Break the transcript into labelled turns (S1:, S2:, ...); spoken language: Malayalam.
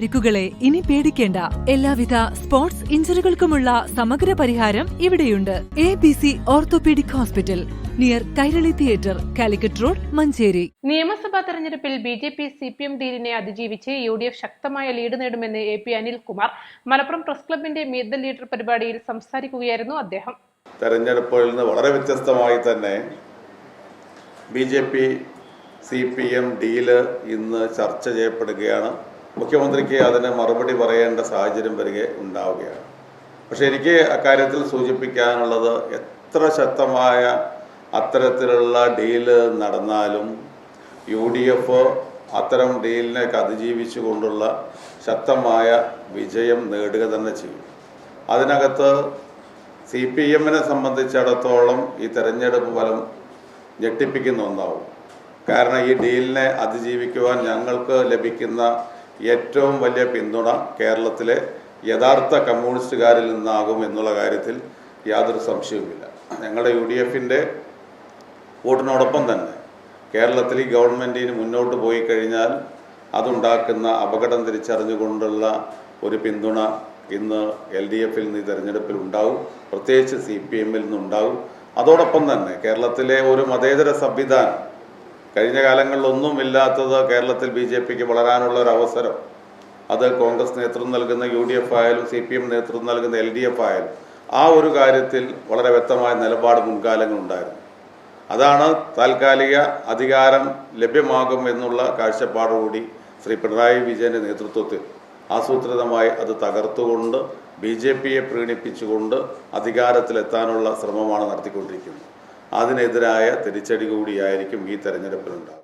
S1: പരിക്കുകളെ ഇനി പേടിക്കേണ്ട. എല്ലാവിധ സ്പോർട്സ് ഇഞ്ചുറികൾക്കുമുള്ള സമഗ്ര പരിഹാരം ഇവിടെയുണ്ട്. ABC orthopaedic hospital, near Kairali theatre, Calicut road, Manjeri.
S2: നിയമസഭാ തെരഞ്ഞെടുപ്പിൽ BJP CPM ഡീലിനെ അതിജീവിച്ച് UDF ശക്തമായ ലീഡ് നേടുമെന്ന് AP അനിൽകുമാർ മലപ്പുറം പ്രസ് ക്ലബിന്റെ മീറ്റ് ദ ലീഡർ പരിപാടിയിൽ സംസാരിക്കുകയായിരുന്നു അദ്ദേഹം.
S3: തെരഞ്ഞെടുപ്പുകളിൽ നിന്ന് വളരെ വ്യത്യസ്തമായി തന്നെ BJP CPM ഡീല് ഇന്ന് ചർച്ച ചെയ്യപ്പെടുകയാണ്. മുഖ്യമന്ത്രിക്ക് അതിന് മറുപടി പറയേണ്ട സാഹചര്യം ഉണ്ടാവുകയാണ്. പക്ഷെ എനിക്ക് അക്കാര്യത്തിൽ സൂചിപ്പിക്കാനുള്ളത്, എത്ര ശക്തമായ അത്തരത്തിലുള്ള ഡീല് നടന്നാലും UDF അത്തരം ഡീലിനെ അതിജീവിച്ചുകൊണ്ടുള്ള ശക്തമായ വിജയം നേടുക തന്നെ ചെയ്യും. അതിനകത്ത് CPMനെ സംബന്ധിച്ചിടത്തോളം ഈ തെരഞ്ഞെടുപ്പ് ഫലം ഞെട്ടിപ്പിക്കുന്ന ഒന്നാവും. കാരണം ഈ ഡീലിനെ അതിജീവിക്കുവാൻ ഞങ്ങൾക്ക് ലഭിക്കുന്ന ഏറ്റവും വലിയ പിന്തുണ കേരളത്തിലെ യഥാർത്ഥ കമ്മ്യൂണിസ്റ്റുകാരിൽ നിന്നാകും എന്നുള്ള കാര്യത്തിൽ യാതൊരു സംശയവുമില്ല. ഞങ്ങളുടെ UDFൻ്റെ വോട്ടിനോടൊപ്പം തന്നെ കേരളത്തിൽ ഈ ഗവൺമെൻറ്റിന് മുന്നോട്ട് പോയി കഴിഞ്ഞാൽ അതുണ്ടാക്കുന്ന അപകടം തിരിച്ചറിഞ്ഞുകൊണ്ടുള്ള ഒരു പിന്തുണ ഇന്ന് LDFൽ നിന്ന് ഈ തെരഞ്ഞെടുപ്പിൽ ഉണ്ടാവും, പ്രത്യേകിച്ച് CPMൽ നിന്നുണ്ടാവും. അതോടൊപ്പം തന്നെ കേരളത്തിലെ ഒരു മതേതര സംവിധാനം കഴിഞ്ഞ കാലങ്ങളിലൊന്നും ഇല്ലാത്തത് കേരളത്തിൽ BJPക്ക് വളരാനുള്ള ഒരു അവസരം, അത് കോൺഗ്രസ് നേതൃത്വം നൽകുന്ന UDF ആയാലും CPM നേതൃത്വം നൽകുന്ന LDF ആയാലും ആ ഒരു കാര്യത്തിൽ വളരെ വ്യക്തമായ നിലപാട് മുൻകാലങ്ങളുണ്ടായിരുന്നു. അതാണ് താൽക്കാലിക അധികാരം ലഭ്യമാകും എന്നുള്ള കാഴ്ചപ്പാടുകൂടി ശ്രീ പിണറായി വിജയൻ്റെ നേതൃത്വത്തിൽ ആസൂത്രിതമായി അത് തകർത്തുകൊണ്ട് BJPയെ പ്രീണിപ്പിച്ചുകൊണ്ട് അധികാരത്തിലെത്താനുള്ള ശ്രമമാണ് നടത്തിക്കൊണ്ടിരിക്കുന്നത്. അതിനെതിരായ തിരിച്ചടി കൂടിയായിരിക്കും ഈ തെരഞ്ഞെടുപ്പിലുണ്ടാകും.